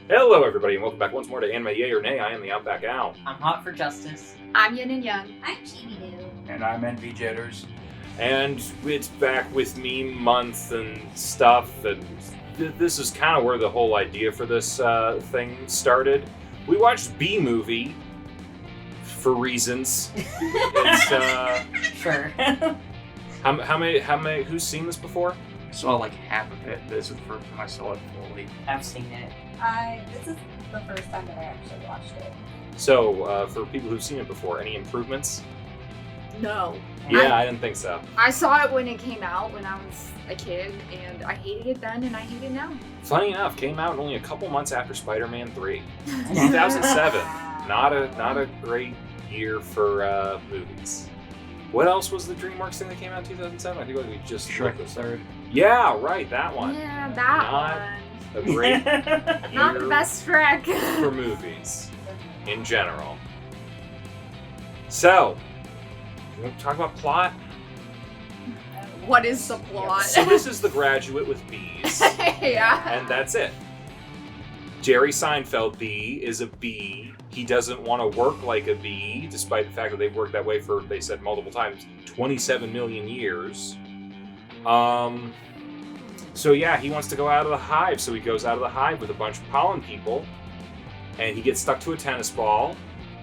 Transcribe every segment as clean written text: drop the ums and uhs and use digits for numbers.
Hello, everybody, and welcome back once more to Anime Yay or Nay. I am TheOutbackAl. I'm hot for justice. I'm Yin&Jung. I'm Chibi-Doo. And I'm NV Jitters. And it's back with meme month and stuff, and this is kind of where the whole idea for this thing started. We watched B-Movie for reasons. It's, Sure. how many, who's seen this before? I saw like half of it. This is the first time I saw it fully. I've seen it. This is the first time that I actually watched it. So, for people who've seen it before, any improvements? No. Yeah, I didn't think so. I saw it when it came out when I was a kid, and I hated it then, and I hate it now. Funny enough, came out only a couple months after Spider-Man 3. 2007. Not a great year for movies. What else was the DreamWorks thing that came out in 2007? I think we just Shrek the Third. Yeah, right, that one. Yeah, that Not a great one. Not the year best Shrek. for movies in general. So, you want to talk about plot? What is the plot? So this is The Graduate with bees, Yeah. and that's it. Jerry Seinfeld bee is a bee. He doesn't want to work like a bee, despite the fact that they've worked that way for, they said multiple times, 27 million years. So yeah, he wants to go out of the hive, so he goes out of the hive with a bunch of pollen people, and he gets stuck to a tennis ball,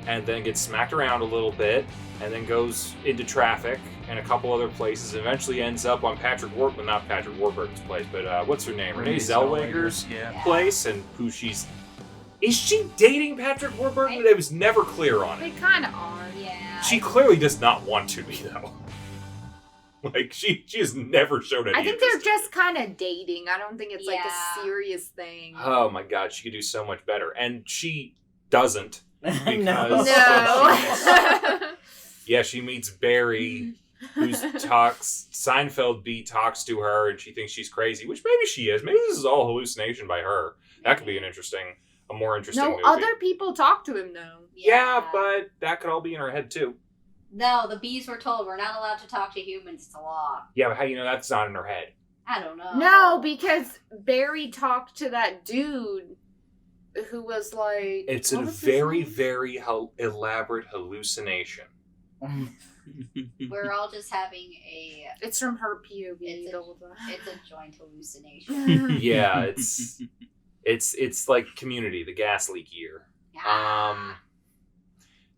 and then gets smacked around a little bit, and then goes into traffic and a couple other places, and eventually ends up on not Patrick Warburton's place, but what's her name? Renee Zellweger's place, and who is she dating Patrick Warburton? It was never clear on They it. kind of are. Yeah. She clearly does not want to be, though. Like, she has never showed any I think they're interest in just kind of dating. I don't think it's like Yeah. a serious thing. it. Oh my god, she could do so much better. And she doesn't. Because No. Yeah, she meets Barry, Seinfeld B talks to her, and she thinks she's crazy, which maybe she is. Maybe this is all hallucination by her. That could be a more interesting No, movie. other people talk to him though. Yeah, but that could all be in her head too. No, the bees were told we're not allowed to talk to humans. It's a law. Yeah, but how do you know that's not in her head? I don't know. No, because Barry talked to that dude who was like... It's what a was his very, name? very elaborate hallucination. We're all just having a... It's from her POV It's a- the whole time. It's a joint hallucination. Yeah, it's like Community, the gas leak year.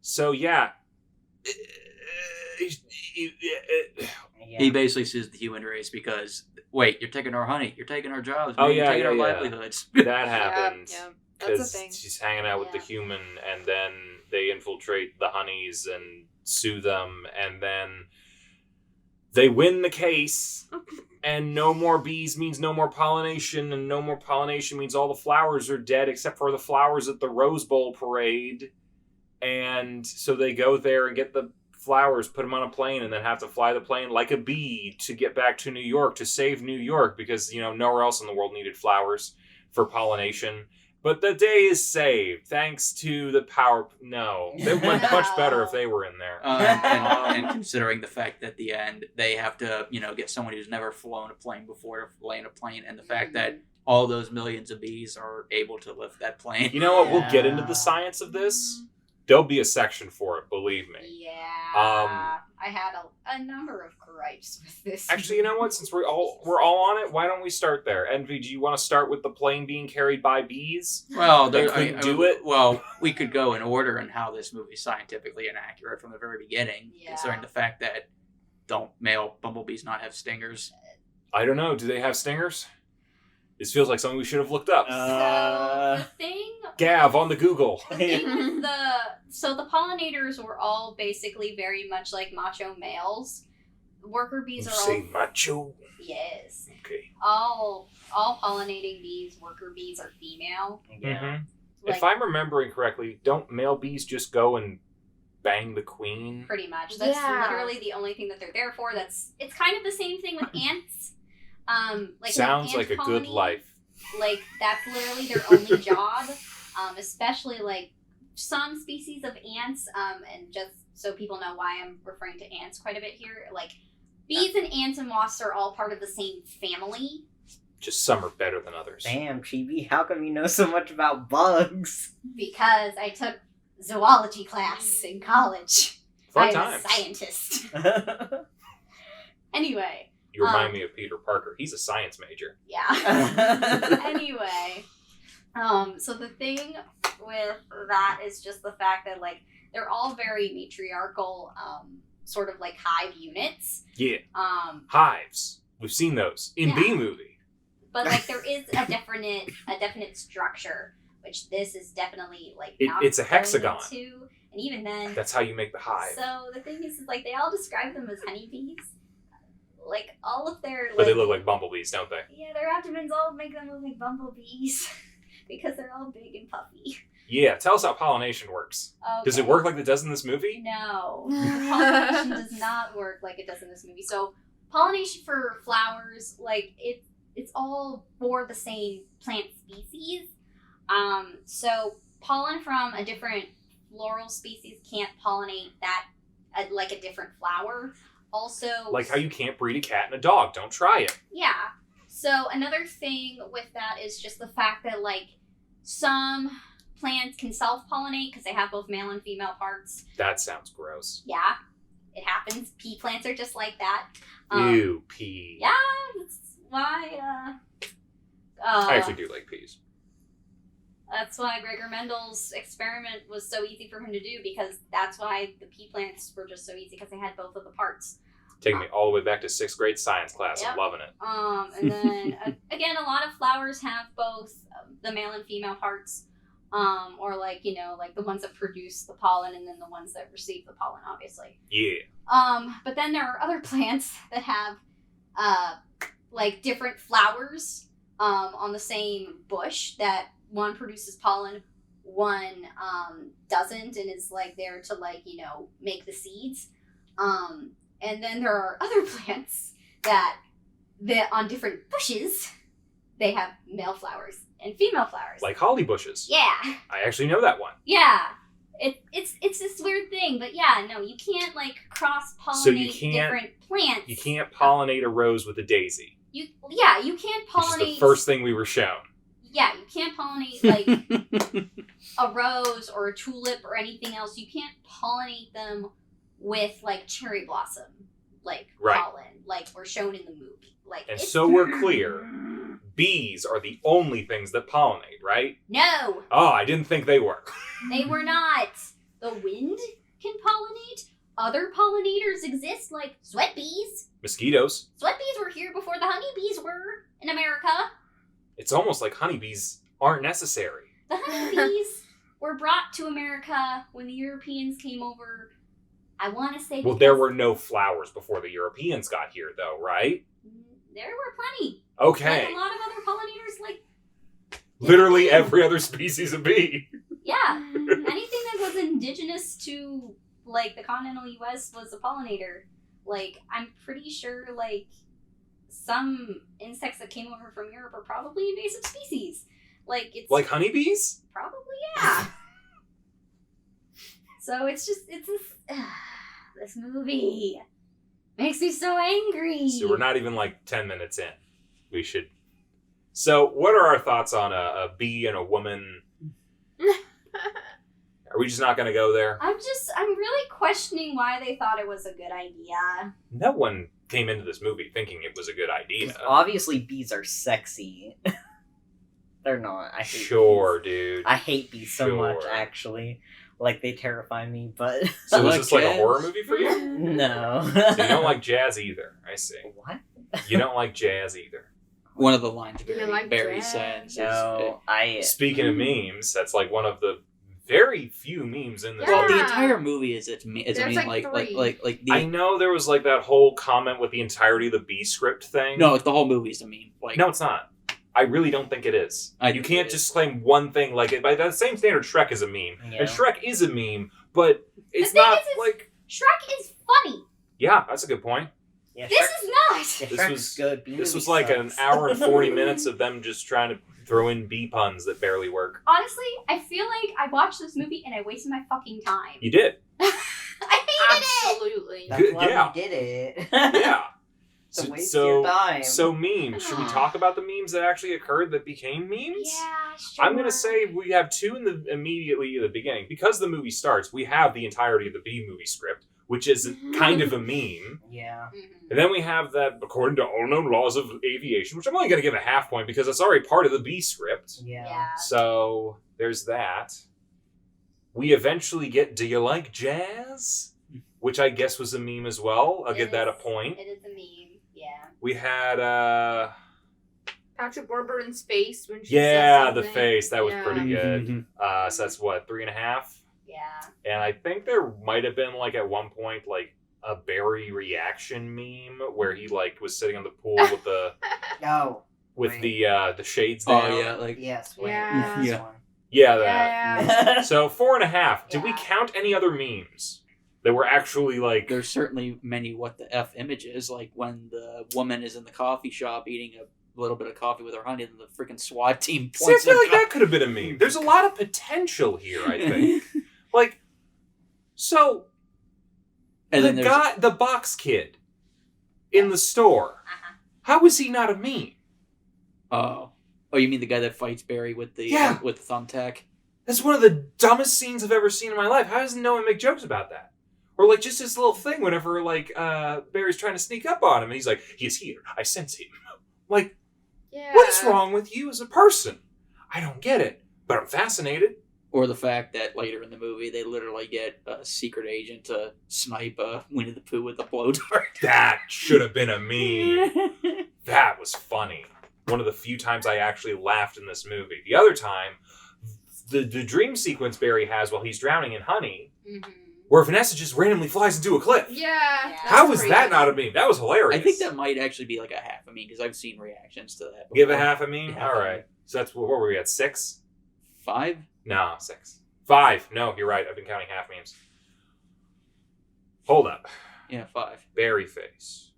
So yeah. He basically says the human race because, wait, you're taking our honey, you're taking our jobs, Oh, you're yeah, taking yeah, our yeah. livelihoods. That happens. Yeah, that's a Because thing. she's hanging out with the Yeah. human, and then they infiltrate the honeys and sue them, and then they win the case, and no more bees means no more pollination, and no more pollination means all the flowers are dead except for the flowers at the Rose Bowl parade. And so they go there and get the flowers, put them on a plane, and then have to fly the plane like a bee to get back to New York to save New York because, nowhere else in the world needed flowers for pollination. But the day is saved thanks to the power. No, they went much better if they were in there. And considering the fact that at the end they have to, get someone who's never flown a plane before to land a plane, and the fact that all those millions of bees are able to lift that plane. You know what? We'll get into the science of this. There'll be a section for it, believe me. Yeah. I had a number of gripes with this. Actually, you know what? Since we're all on it, why don't we start there? Envy, do you want to start with the plane being carried by bees? Well, They couldn't do it? Well, we could go in order in how this movie is scientifically inaccurate from the very beginning, Yeah. considering the fact that don't male bumblebees not have stingers? I don't know. Do they have stingers? This feels like something we should have looked up. So the thing Gav on the Google. with the pollinators were all basically very much like macho males. Worker bees You are say all macho. yes. Okay. All pollinating bees, worker bees are female. Mhm. Like, If I'm remembering correctly, don't male bees just go and bang the queen? pretty much. That's Yeah. literally the only thing that they're there for. It's kind of the same thing with ants. Like Sounds an ant like a good colony, life. Like that's literally their only job. Especially like some species of ants. And just so people know why I'm referring to ants quite a bit here, like bees and ants and wasps are all part of the same family. Just some are better than others. Damn, Chibi, how come you know so much about bugs? Because I took zoology class in college. Fun I'm times. a scientist. Anyway. You remind me of Peter Parker. He's a science major. Yeah. Anyway. So the thing with that is just the fact that, like, they're all very matriarchal, sort of like hive units. Yeah. Hives. We've seen those in Yeah. B-movie. But like there is a definite structure, which this is definitely like not It's a hexagon. into, and even then, That's how you make the hive. so the thing is like they all describe them as honeybees. Like all of their, But they look like bumblebees, don't they? yeah, their abdomens all make them look like bumblebees because they're all big and puffy. Yeah, tell us how pollination works. Does it Okay. work like it does in this movie? No, pollination does not work like it does in this movie. So pollination for flowers, like it's all for the same plant species. So pollen from a different floral species can't pollinate that like a different flower. Also, Like how you can't breed a cat and a dog. Don't try it. yeah. So another thing with that is just the fact that like some plants can self-pollinate because they have both male and female parts. That sounds gross. Yeah, it happens. Pea plants are just like that. Ew, pea. Yeah, that's why. I actually do like peas. That's why Gregor Mendel's experiment was so easy for him to do, because that's why the pea plants were just so easy, because they had both of the parts. Taking me all the way back to 6th grade science class. Yep. I'm loving it. And then again, a lot of flowers have both the male and female parts, or like like the ones that produce the pollen, and then the ones that receive the pollen, obviously. Yeah. But then there are other plants that have like different flowers on the same bush, that one produces pollen, one doesn't, and is like there to like make the seeds. And then there are other plants that on different bushes they have male flowers and female flowers. Like holly bushes. Yeah. I actually know that one. Yeah. It's this weird thing, but yeah, no, you can't like cross pollinate different plants. You can't pollinate a rose with a daisy. You can't pollinate. Which is the first thing we were shown. Yeah, you can't pollinate like a rose or a tulip or anything else. You can't pollinate them with like cherry blossom, like Right. pollen, like we're shown in the movie. Like, And it's- so we're clear. Bees are the only things that pollinate, right? No, Oh, I didn't think they were. they were not. The wind can pollinate. Other pollinators exist, like sweat bees. Mosquitoes. Sweat bees were here before the honeybees were in America. It's almost like honeybees aren't necessary. The honeybees were brought to America when the Europeans came over. I want to say. Well, there were no flowers before the Europeans got here, though, right? There were plenty. Okay. Like a lot of other pollinators, like Literally every other species of bee. yeah, anything that was indigenous to like the continental U.S. was a pollinator. Like I'm pretty sure, like some insects that came over from Europe are probably invasive species. Like it's Like honeybees? probably yeah. So it's this movie makes me so angry. So we're not even like 10 minutes in. We should. So, what are our thoughts on a bee and a woman? Are we just not going to go there? I'm really questioning why they thought it was a good idea. No one came into this movie thinking it was a good idea. 'Cause obviously bees are sexy. They're not. I hate Sure, bees. dude. I hate bees so much, Sure. actually. Like, they terrify me, but... So, Like is this like a jazz? horror movie for you? No. So, you don't like jazz either. I see. What? You don't like jazz either. One of the lines You like Barry jazz? says. No, I... Speaking of memes, that's like one of the very few memes in this Well, movie. the Yeah. entire movie is it's me. It's There's, I mean, like, like three. the I know there was like that whole comment with the entirety of the B script thing. no, the whole movie's a meme. Like No, it's not. I really don't think it is. I You think can't it just claim one thing like it. By that same standard, Shrek is a meme. Yeah. And Shrek is a meme, but it's thing not is like... Shrek is funny. Yeah, that's a good point. Yeah, This Shrek- is not. yeah, This Shrek's was- good. Bee This movie was like an sucks. hour and 40 minutes of them just trying to throw in bee puns that barely work. Honestly, I feel like I watched this movie and I wasted my fucking time. You did. I hated it. Absolutely. That's Good- why yeah. we did it. Yeah. It's a waste so, of your time. So memes. Should we talk about the memes that actually occurred that became memes? Yeah, sure. I'm gonna say we have two immediately at the beginning. Because the movie starts, we have the entirety of the B movie script, which is kind of a meme. Yeah. Mhm. And then we have that, according to all known laws of aviation, which I'm only gonna give a half point because it's already part of the B script. Yeah. So there's that. We eventually get "Do you like jazz?" which I guess was a meme as well. I'll give that a point. It is a meme. Yeah. We had Patrick Warburton's face when she yeah, said the something. face. That was Yeah. pretty good. Mhm. So that's what, 3.5? Yeah. And I think there might have been like at one point like a Barry reaction meme where he like was sitting on the pool with the Oh. with Wait. the shades down. Oh yeah, like Yes. Wait. Yeah. This Yeah. one. Yeah, that. Yeah. So 4.5. Did we Yeah. count any other memes that were actually like? there's certainly many what the F images, like when the woman is in the coffee shop eating a little bit of coffee with her honey, and the freaking SWAT team See, I points feel their like that could have been a meme. There's a lot of potential here. I think. Like, so and then the there's guy, the box kid, in the store. Uh-huh. How is he not a meme? oh, you mean the guy that fights Barry with the Yeah. with the thumbtack? That's one of the dumbest scenes I've ever seen in my life. How doesn't no one make jokes about that? Or like just this little thing whenever like Barry's trying to sneak up on him and he's like, "He is here. I sense him." Like, Yeah. what is wrong with you as a person? I don't get it, but I'm fascinated. Or the fact that later in the movie they literally get a secret agent to snipe Winnie the Pooh with a blow dart. That should have been a meme. That was funny. One of the few times I actually laughed in this movie. The other time, the dream sequence Barry has while he's drowning in honey, Mm-hmm. where Vanessa just randomly flies into a cliff. Yeah. Yeah. that's How is crazy. that not a meme? That was hilarious. I think that might actually be like a half a meme because I've seen reactions to that. Give a before. half a meme? Yeah, All right. So that's, what were we at, 6? 5? No, 6. 5. No, you're right. I've been counting half memes. Hold up. Yeah, 5. Barry face.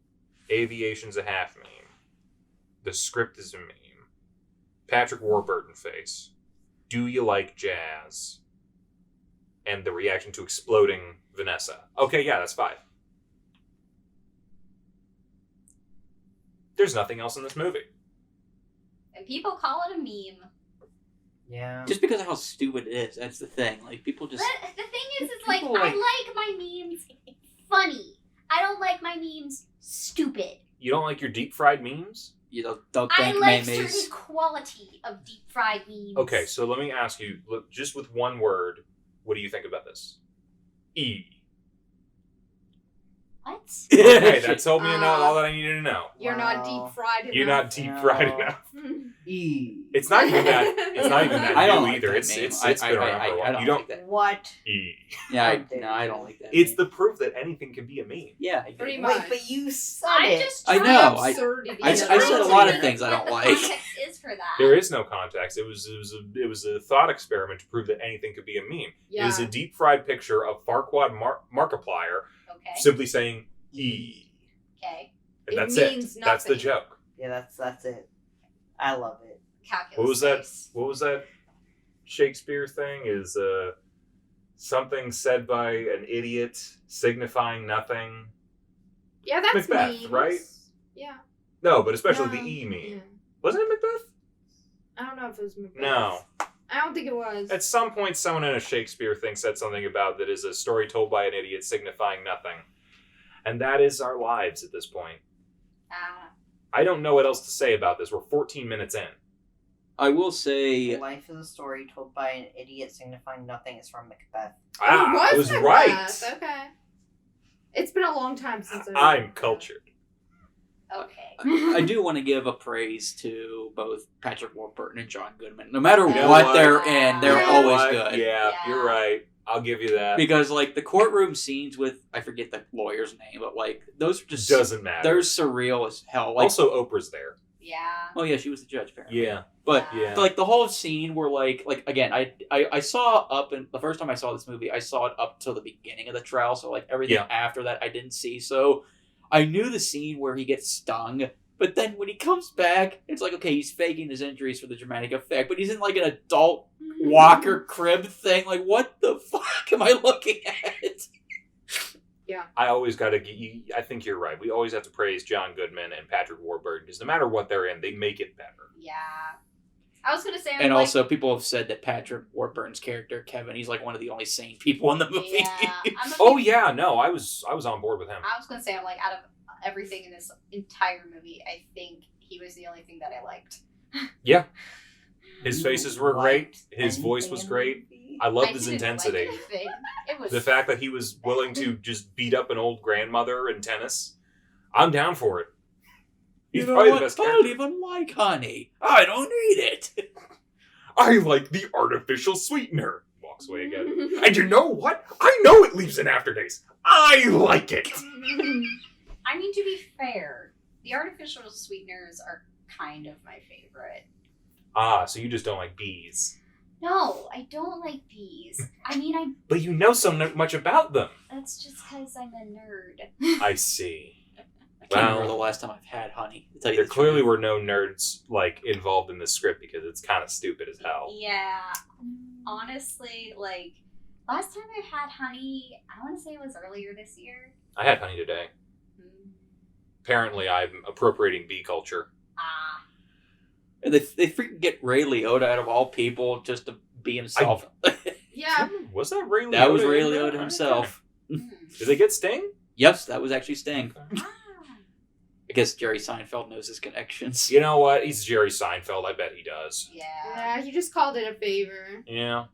Aviation's a half meme. The script is a meme. Patrick Warburton face. Do you like jazz? And the reaction to exploding Vanessa. Okay, yeah, that's 5. There's nothing else in this movie. And people call it a meme. Yeah. Just because of how stupid it is, that's the thing. Like people just But the thing is, it's like, People I like- like my memes funny. I don't like my memes stupid. You don't like your deep fried memes? don't I think like memes. certain quality of deep fried memes. Okay, so let me ask you, look, just with one word, what do you think about this? E. What? Okay, that told me all that I needed to know. You're Wow. not deep fried enough. You're not deep fried No. enough. E. It's not even that. It's not even that I don't new like either. that It's meme. it's been around for a while. I don't You don't like that. What? E. Yeah, How dare I you. don't like that. It's meme. the proof that anything can be a meme. yeah. I Pretty get it. much. Wait, but you said I'm it. just I trying know, to I- Absurdity. I of said a it. lot of things I don't what like. the context is for that. There is no context. It was a thought experiment to prove that anything could be a meme. Yeah. It is a deep fried picture of Farquaad Markiplier Okay. simply saying E. Okay. And It that's means it. That's the nothing. joke. Yeah, that's it. I love it. Calculus. What was that? face. What was that Shakespeare thing? Is something said by an idiot signifying nothing? Yeah, that's Macbeth, memes. right? Yeah. No, but especially No. the E meme. Yeah. Wasn't it Macbeth? I don't know if it was Macbeth. No. I don't think it was. At some point, someone in a Shakespeare thing said something about that is a story told by an idiot signifying nothing. And that is our lives at this point. I don't know what else to say about this. We're 14 minutes in. I will say Life is a story told by an idiot signifying nothing is from Macbeth. I was Macbeth. right. Okay. It's been a long time since I'm cultured. Okay. I do want to give a praise to both Patrick Warburton and John Goodman. No matter You know what what? they're in, they're You know always What? good. Yeah, Yeah. you're right. I'll give you that. Because like the courtroom scenes with I forget the lawyer's name, but like those are just Doesn't matter. they're surreal as hell. Like Also, Oprah's there. Yeah. oh yeah, she was the judge apparently. Yeah. But Yeah. like the whole scene where like again, I saw up and the first time I saw this movie, I saw it up till the beginning of the trial, so like everything Yeah. after that I didn't see. So I knew the scene where he gets stung, but then when he comes back, it's like okay, he's faking his injuries for the dramatic effect, but he's in like an adult walker crib thing. Like what the fuck am I looking at? Yeah. I always got to. I think you're right. We always have to praise John Goodman and Patrick Warburton because no matter what they're in, they make it better. Yeah. I was gonna say, And also, people have said that Patrick Warburton's character, Kevin, he's like one of the only sane people in the movie. Yeah. Oh yeah, no, I was on board with him. I was gonna say, I'm like, out of everything in this entire movie, I think he was the only thing that I liked. Yeah, his faces were great. Liked His voice was anything in the great. movie? I loved his didn't like intensity. anything. It was The fact that he was willing to just beat up an old grandmother in tennis, I'm down for it. He's You know probably what? the best I character. don't even like honey. I don't need it. I like the artificial sweetener. Walks away again. And you know what? I know it leaves an aftertaste. I like it. I mean, to be fair, the artificial sweeteners are kind of my favorite. Ah, so you just don't like bees. No, I don't like bees. I mean, But you know so much about them. that's just because I'm a nerd. I see. I can't Well, remember the last time I've had honey. To tell you There the clearly truth. were no nerds like involved in this script because it's kind of stupid as hell. Yeah, honestly, like, last time I had honey, I want to say it was earlier this year. I had honey today. Apparently, I'm appropriating bee culture. Ah. And they freaking get Ray Liotta out of all people just to be himself. Yeah. Was that Ray Liotta? That was Ray in Liotta that? himself. Did they get Sting? Yes, that was actually Sting. Ah. I guess Jerry Seinfeld knows his connections. You know what? He's Jerry Seinfeld. I bet he does. Yeah. Yeah, he just called it a favor. Yeah.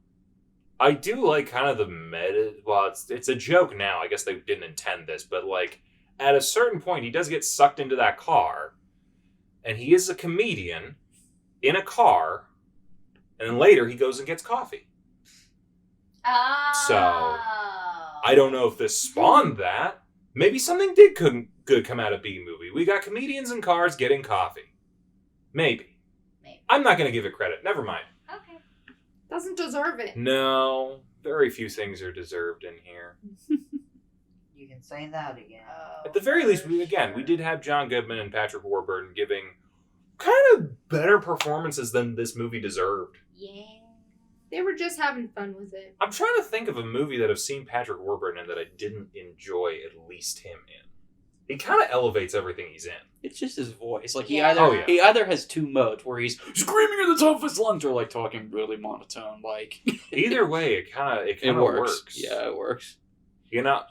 I do like kind of the meta. Well, it's a joke now. I guess they didn't intend this, but like at a certain point, he does get sucked into that car, and he is a comedian in a car, and then later he goes and gets coffee. Oh. So, I don't know if this spawned that. Maybe something did good come out of B movie. We got comedians in cars getting coffee. Maybe. I'm not going to give it credit. Never mind. Okay. Doesn't deserve it. No, very few things are deserved in here. You can say that again. At the very least, we did have John Goodman and Patrick Warburton giving kind of better performances than this movie deserved. Yeah. They were just having fun with it. I'm trying to think of a movie that I've seen Patrick Warburton in that I didn't enjoy at least him in. He kind of elevates everything he's in. It's just his voice. Like Yeah. he either has two modes where he's screaming at the top of his lungs or like talking really monotone. Like Either way, it kind it of works. works. Yeah, it works. You know,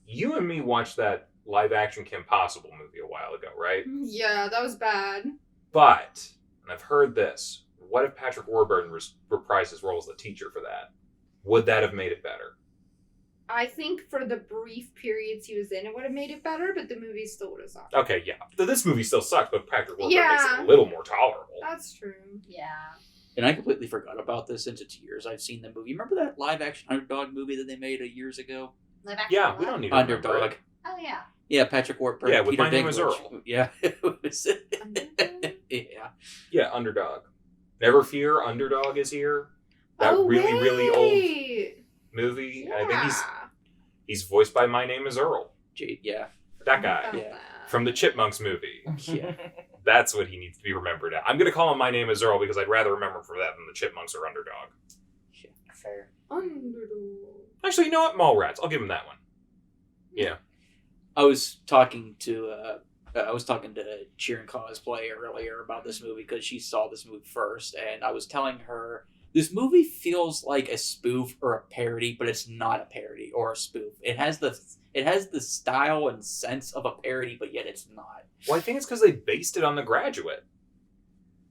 you and me watched that live action Kim Possible movie a while ago, right? Yeah, that was bad. But, and I've heard this, what if Patrick Warburton reprised his role as the teacher for that? Would that have made it better? I think for the brief periods he was in, it would have made it better, but the movie still would have sucked. Okay, yeah. This movie still sucks, but Patrick Warburton Yeah. makes it a little more tolerable. That's true. Yeah. And I completely forgot about this into tears. I've seen the movie. Remember that live action Underdog movie that they made years ago? Live action Yeah, what? we don't need to remember Underdog. it. Oh, yeah. Yeah, Patrick Warburton. Yeah, with Peter My Name is Dinklage. Earl. Yeah, it was. Underdog? Yeah. Yeah, Underdog. Never fear, Underdog is here. That Oh, really old wait. movie. Yeah. I think he's voiced by My Name is Earl. Yeah. That guy. About Yeah. that. From the Chipmunks movie. Yeah. That's what he needs to be remembered at. I'm going to call him My Name is Earl because I'd rather remember him for that than the Chipmunks or Underdog. Fair. Underdog. Actually, you know what? Mallrats. I'll give him that one. Yeah. I was talking to CheerandCosplay earlier about this movie because she saw this movie first, and I was telling her this movie feels like a spoof or a parody, but it's not a parody or a spoof. It has the style and sense of a parody, but yet it's not. Well, I think it's because they based it on The Graduate.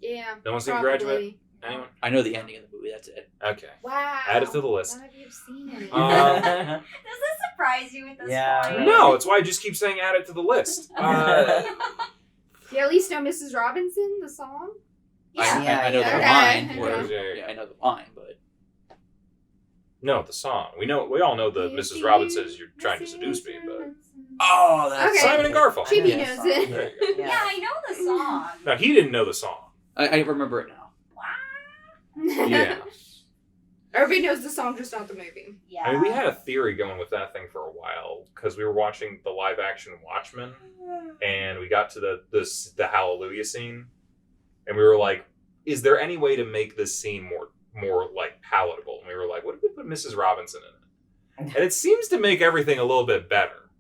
Yeah. No one's seen probably. Graduate? Anyone? I know the ending of the movie. That's it. Okay. Wow. Add it to the list. None of you have seen it. Does this surprise you at this Yeah, point? right. No, it's why I just keep saying add it to the list. You at least know Mrs. Robinson, the song? I know the Okay. line. Okay. Where, yeah, I know the line, but No, the song. We all know the Mrs. Robinson is you're trying to seduce me, but oh, that's Okay. Simon and Garfunkel. Chibi Yeah. knows it. There you go. Yeah, I know the song. No, he didn't know the song. I remember it now. Yeah. Everybody knows the song, just not the movie. Yeah. I mean, we had a theory going with that thing for a while because we were watching the live action Watchmen, and we got to the Hallelujah scene, and we were like, "Is there any way to make this scene more like palatable?" And we were like, "What if we put Mrs. Robinson in it?" And it seems to make everything a little bit better.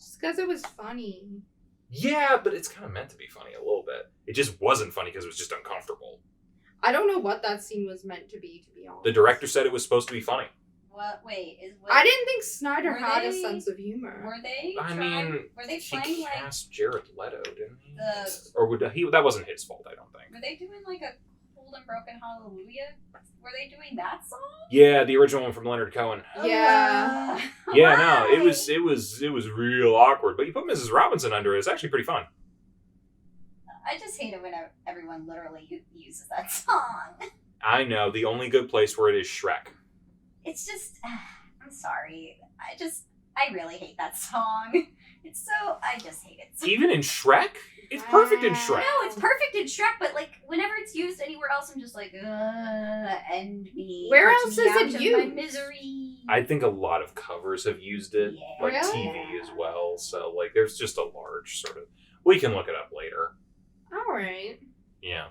Just because it was funny. Yeah, but it's kind of meant to be funny a little bit. It just wasn't funny because it was just uncomfortable. I don't know what that scene was meant to be honest. The director said it was supposed to be funny. What? Wait, I didn't think Snyder Were had a they- sense of humor. Were they? I trying- mean, were they he playing like? cast Jared Leto, didn't he? The- Or would he? That wasn't his fault, I don't think. Were they doing like a Cold and Broken Hallelujah? Were they doing that song? Yeah, the original one from Leonard Cohen. Yeah. Yeah, no, it Why? was real awkward. But you put Mrs. Robinson under it, it's actually pretty fun. I just hate it when everyone literally uses that song. I know, the only good place for it is Shrek. It's just, I'm sorry. I really hate that song. I just hate it. So Even in Shrek? It's perfect in Shrek. No, it's perfect in Shrek, but like whenever it's used anywhere else, I'm just like, end me. Where Put else me is out it of used? My misery. I think a lot of covers have used it, Yeah. like Really? TV as well. So, like, there's just a large sort of. We can look it up later. All right. Yeah.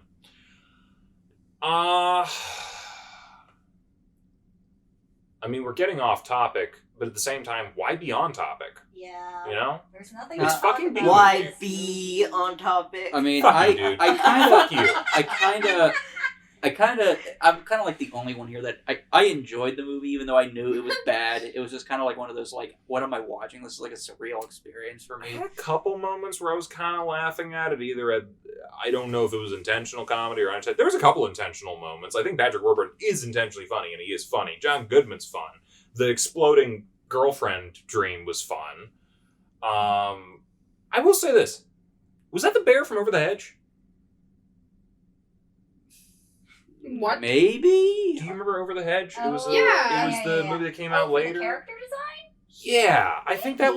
I mean, we're getting off topic, but at the same time, why be on topic? Yeah. You know? There's nothing. It's to talk fucking about Why in this be movie. on topic? I mean, Fuck you, dude. I kind Fuck of, you. I'm kind of like the only one here that I enjoyed the movie, even though I knew it was bad. It was just kind of like one of those, like, what am I watching? This is like a surreal experience for I me. had a couple moments where I was kind of laughing at it. Either at, I don't know if it was intentional comedy or unintentional. There was a couple intentional moments. I think Patrick Warburton is intentionally funny, and he is funny. John Goodman's fun. The exploding girlfriend dream was fun. I will say this. Was that the bear from Over the Hedge? What? Maybe? Do you remember Over the Hedge? Oh, it was, yeah. it was the movie that came out for the later. character design? Yeah, I think that Maybe.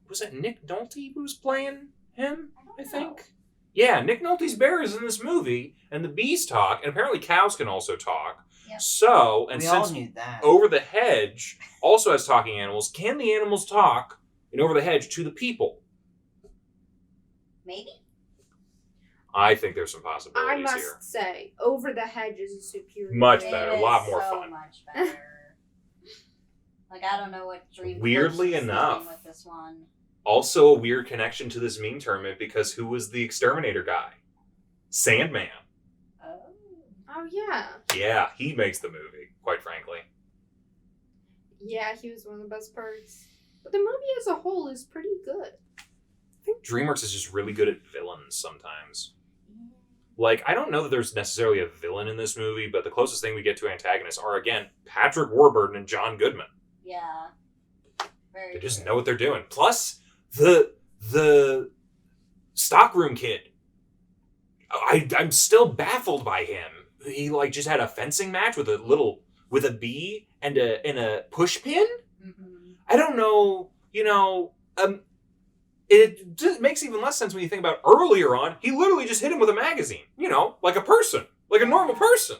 was it Nick Nolte who was playing him? I don't think. know. Yeah, Nick Nolte's bear is in this movie, and the bees talk, and apparently cows can also talk. Yep. So, and we all since knew that. Over the Hedge also has talking animals, can the animals talk in Over the Hedge to the people? Maybe. I think there's some I possibilities must here. say, Over the Hedge is a superior. Much movie. better, It a lot is more so fun. much better. Like, I don't know what dream. Weirdly Force is enough. doing with this one. Also, a weird connection to this meme tournament because who was the exterminator guy? Sandman. Oh. Oh yeah. Yeah, he makes the movie, quite frankly. Yeah, he was one of the best parts. But the movie as a whole is pretty good. I think DreamWorks is just really good at villains sometimes. Like, I don't know that there's necessarily a villain in this movie, but the closest thing we get to antagonists are, again, Patrick Warburton and John Goodman. Yeah. Very. They just true. know what they're doing. Plus, the stockroom kid. I'm still baffled by him. He, like, just had a fencing match with a bee and a push pin? Mhm. I don't know, it just makes even less sense when you think about earlier on, he literally just hit him with a magazine, like a person, like a normal person.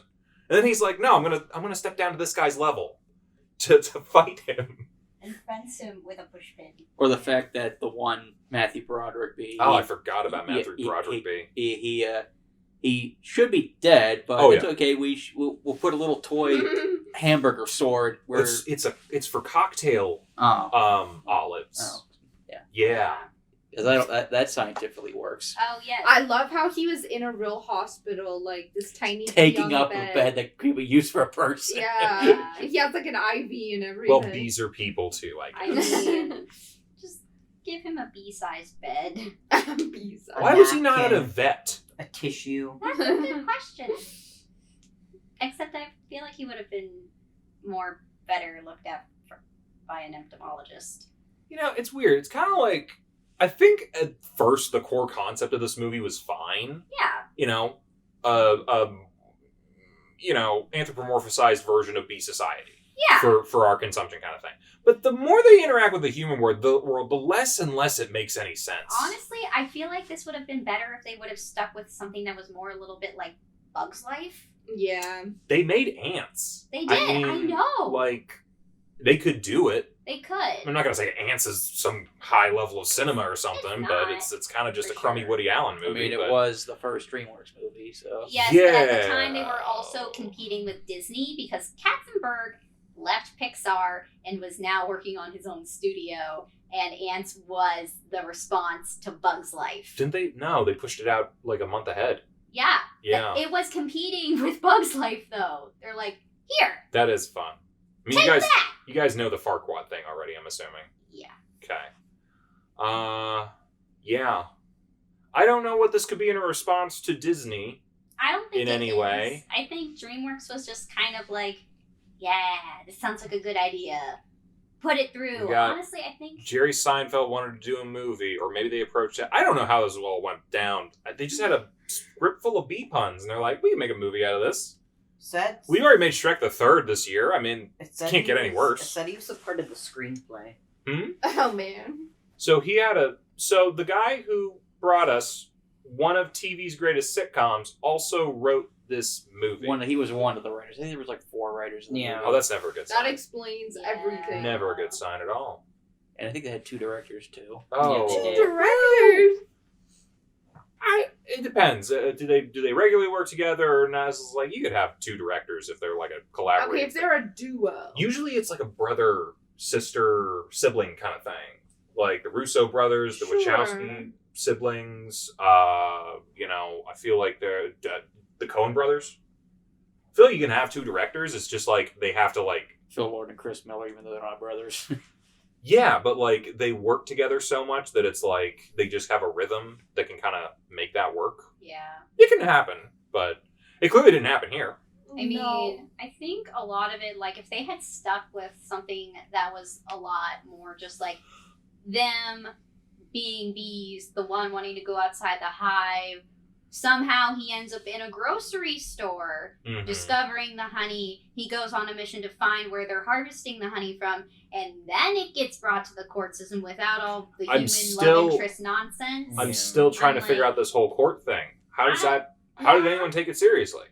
And then he's like, no, I'm gonna step down to this guy's level to fight him. And fence him with a push pin. Or the fact that the one Matthew Broderick be. Oh, I forgot about Matthew Broderick B. He should be dead, but Oh, it's yeah. okay. We'll put a little toy hamburger sword where It's for cocktail olives. Oh, Yeah. because that scientifically works. Oh yes. I love how he was in a real hospital, like this tiny Taking young up bed. a bed that could be used for a person. Yeah, he has like an IV and everything. Well, bees are people too, I I guess. mean, just give him a bee-sized bed. Bees. A Why was he not at a napkin. vet? A tissue. That's a good question. Except I feel like he would have been more better looked at by an entomologist. It's weird. It's kind of like, I think at first the core concept of this movie was fine. Yeah. Anthropomorphized version of bee society. Yeah. For our consumption kind of thing. But the more they interact with the human world, the less and less it makes any sense. Honestly, I feel like this would have been better if they would have stuck with something that was more a little bit like Bug's Life. Yeah. They made ants. They did. I know. Like, they could do it. They could. I'm not going to say Ants is some high level of cinema or something, It's but not, it's kind of just for a crummy sure. Woody Allen I movie. mean, it but was the first DreamWorks movie, so Yes, but at the Yeah. time they were also competing with Disney because Katzenberg left Pixar and was now working on his own studio, and Ants was the response to Bug's Life. Didn't they? No, they pushed it out like a month ahead. Yeah. Yeah. It was competing with Bug's Life, though. They're like, here, That is fun. I mean, take that! you guys know the Farquaad thing already, I'm assuming. Yeah. Okay. Yeah. I don't know what this could be in a response to Disney. I don't think In it any is. way. I think DreamWorks was just kind of like, yeah, this sounds like a good idea. Put it through. We got Honestly, I think... Jerry Seinfeld wanted to do a movie, or maybe they approached it. I don't know how this all went down. They just had a script full of bee puns, and they're like, we can make a movie out of this. We already made Shrek the Third this year. I mean, it can't get any worse. It said he was a part of the screenplay. Oh, man. So so the guy who brought us one of TV's greatest sitcoms also wrote this movie. He was one of the writers. I think there was like 4 writers in the movie. Oh, that's never a good sign. That explains Yeah. everything. Never a good sign at all. And I think they had 2 directors too. Oh, Yeah, they did. Directors! It depends. Do they regularly work together, or not? It's like you could have 2 directors if they're like a collaborative. Okay, if they're a duo. Usually it's like a brother, sister, sibling kind of thing. Like the Russo brothers, the Sure. Wachowski siblings. I feel like the Coen brothers. I feel like you can have 2 directors. It's just like they have to like. Phil Lord and Chris Miller, even though they're not brothers. Yeah, but like they work together so much that it's like they just have a rhythm that can kind of make that work. Yeah. It can happen, but it clearly didn't happen here. I mean, I think a lot of it, like, if they had stuck with something that was a lot more just like them being bees, the one wanting to go outside the hive, somehow he ends up in a grocery store Mhm. discovering the honey. He goes on a mission to find where they're harvesting the honey from, and then it gets brought to the court system without all the I'm human still- love interest nonsense. I'm Yeah. still trying to I'm figure like- out this whole court thing. How did anyone take it seriously?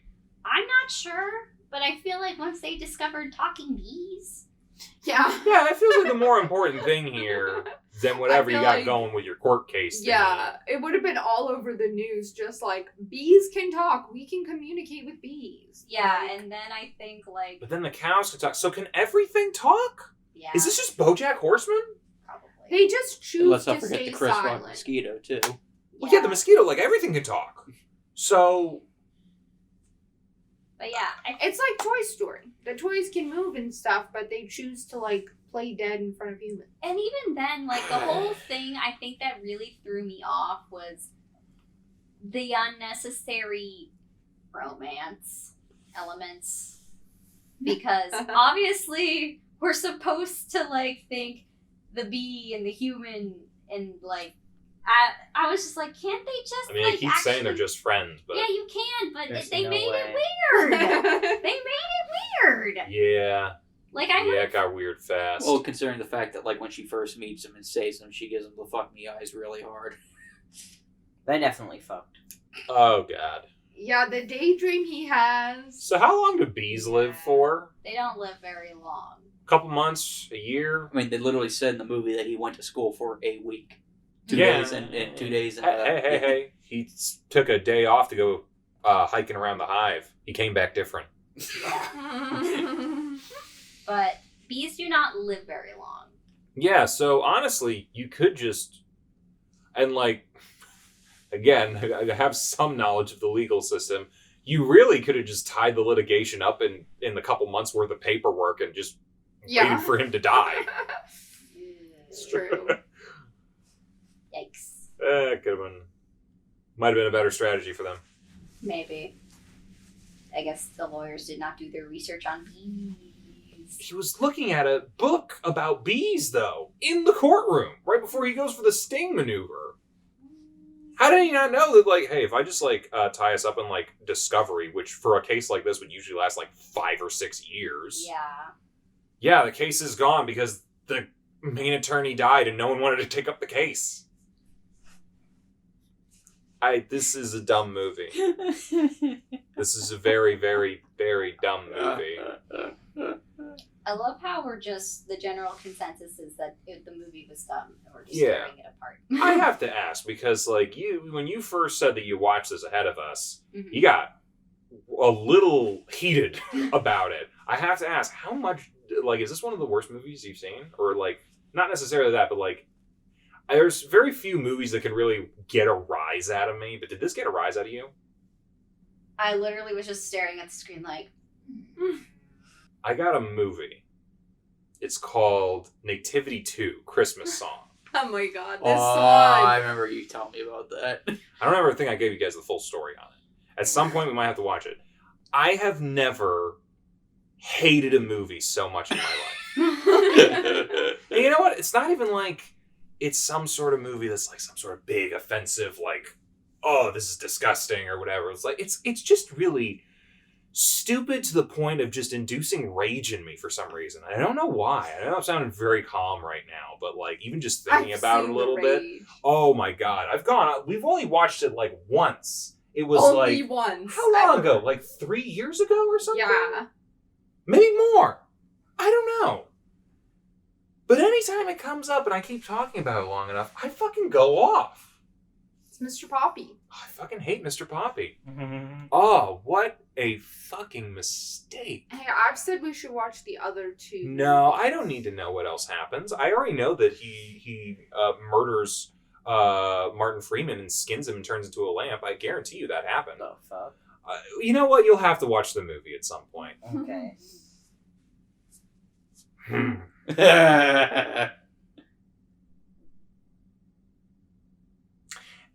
I'm not sure, but I feel like once they discovered talking bees, Yeah. Yeah, that feels like the more important thing here than whatever you feel got like- going with your court case. to Yeah, it would have been all over the news, just like, bees can talk, we can communicate with bees. yeah, Like, and then I think me. like But then the cows can talk. So can everything talk? yeah, Is this just BoJack Horseman? probably. they just choose And let's to not forget stay the Chris Rock silent. mosquito too. Well, yeah, the mosquito, like everything can talk. So But yeah, It's like Toy Story. The toys can move and stuff, but they choose to, like, play dead in front of humans. and even then, like the whole thing, I think that really threw me off was the unnecessary romance elements, because obviously we're supposed to like think the bee and the human and like I was just like, can't they just I mean, like they keep saying they're actually- just friends, but yeah, you can, but There's they no made way. it weird. They made it weird. yeah, Like I it got weird fast. Well, considering the fact that like when she first meets him and says him, she gives him the fuck me eyes really hard. They definitely fucked. Oh god. Yeah, the daydream he has. So how long do bees live for? they don't live very long. A couple months, a year? I mean, they literally said in the movie that he went to school for a week, 2 Yeah. days and 2 days. And, Hey. He took a day off to go hiking around the hive. He came back different. But bees do not live very long. Yeah, so honestly, you could just, and like, again, I have some knowledge of the legal system. You really could have just tied the litigation up in the couple months worth of paperwork and just Yeah. waited for him to die. It's true. Yikes. It could have been, might have been a better strategy for them. Maybe. I guess the lawyers did not do their research on bees. He was looking at a book about bees, though, in the courtroom, right before he goes for the sting maneuver. How did he not know that, like, hey, if I just, like, tie us up in, like, discovery, which for a case like this would usually last, like, 5 or 6 years. Yeah. Yeah, the case is gone because the main attorney died and no one wanted to take up the case. This is a dumb movie. This is a very, very, very dumb movie. I love how the general consensus is that the movie was dumb and we're just Yeah. tearing it apart. I have to ask, because, like, when you first said that you watched this ahead of us, Mhm. you got a little heated about it. I have to ask, how much, like, is this one of the worst movies you've seen? Or, like, not necessarily that, but, like, there's very few movies that can really get a rise out of me, but did this get a rise out of you? I literally was just staring at the screen like... I got a movie. It's called Nativity 2, Christmas Song. Oh my god, this I song. remember you telling me about that. I don't ever think I gave you guys the full story on it. At some point, we might have to watch it. I have never hated a movie so much in my life. And you know what? It's not even like it's some sort of movie that's like some sort of big, offensive, like, oh, this is disgusting or whatever. It's like, it's just really stupid to the point of just inducing rage in me for some reason. I don't know why. I know I'm sounding very calm right now, but like even just thinking about it a little bit. Oh my god. We've only watched it like once. It was only like once. how long ago? Like 3 years ago or something? Yeah. Maybe more. I don't know. But anytime it comes up and I keep talking about it long enough, I fucking go off. It's Mr. Poppy. I fucking hate Mr. Poppy. Oh, what a fucking mistake. Hey, I've said we should watch the other two. No, I don't need to know what else happens. I already know that he murders Martin Freeman and skins him and turns into a lamp. I guarantee you that happened. The fuck? You know what? You'll have to watch the movie at some point. Okay.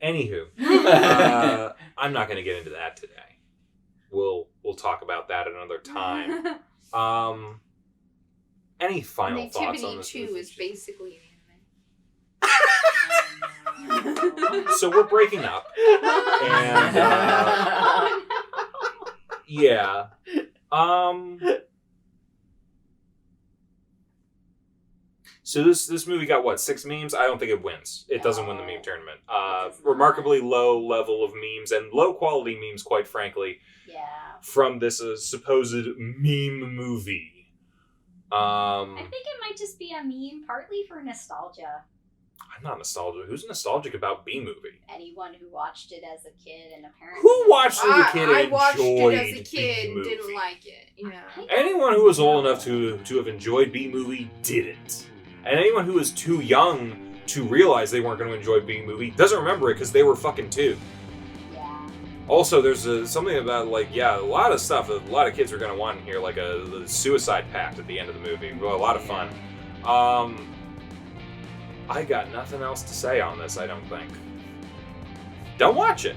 Anywho, I'm not going to get into that today. We'll talk about that another time. Any final thoughts on Nativity this 2 movie? is basically So we're breaking up, and yeah, So this movie got what, 6 memes? I don't think it wins. It doesn't win the meme tournament. Remarkably low level of memes and low quality memes, quite frankly. Yeah. From this supposed meme movie. I think it might just be a meme, partly for nostalgia. I'm not nostalgic. Who's nostalgic about B-movie? Anyone who watched it as a kid and apparently... Who watched it as a kid I and watched enjoyed it as a kid and B-movie? didn't like it. Yeah. Anyone who was old enough to have enjoyed B-movie didn't. And anyone who was too young to realize they weren't going to enjoy B-movie doesn't remember it because they were fucking 2. Yeah. Also, there's something about, like, yeah, a lot of stuff that a lot of kids are going to want in here, like the suicide pact at the end of the movie. Well, a lot of fun. I got nothing else to say on this, I don't think. Don't watch it.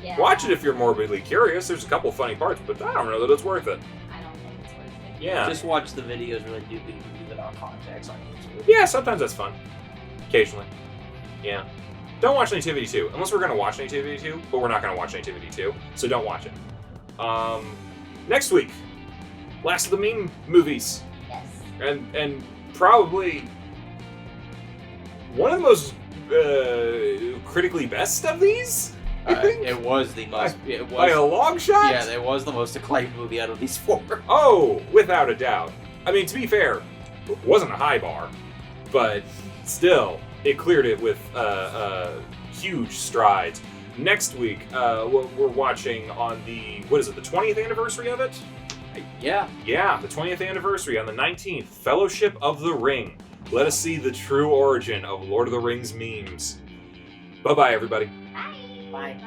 Yeah. Watch it if you're morbidly curious. There's a couple funny parts, but I don't know that it's worth it. I don't think it's worth it. Yeah. Just watch the videos really do be without context on YouTube. Yeah, sometimes that's fun. Occasionally. Yeah. Don't watch Nativity 2. Unless we're going to watch Nativity 2, but we're not going to watch Nativity 2, so don't watch it. Next week, last of the meme movies. Yes. And probably one of the most critically best of these, I think? It was the most. It By a was. long shot? Yeah, it was the most acclaimed movie out of these 4. Oh, without a doubt. I mean, to be fair, it wasn't a high bar, but still, it cleared it with huge strides. Next week, we're watching on the, what is it, the 20th anniversary of it? Yeah. Yeah, the 20th anniversary on the 19th, Fellowship of the Ring. Let us see the true origin of Lord of the Rings memes. Bye-bye, everybody. Bye.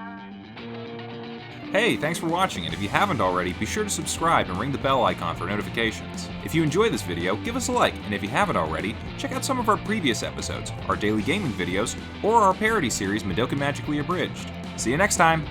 Hey, thanks for watching, and if you haven't already, be sure to subscribe and ring the bell icon for notifications. If you enjoyed this video, give us a like, and if you haven't already, check out some of our previous episodes, our daily gaming videos, or our parody series, Madoka Magically Abridged. See you next time!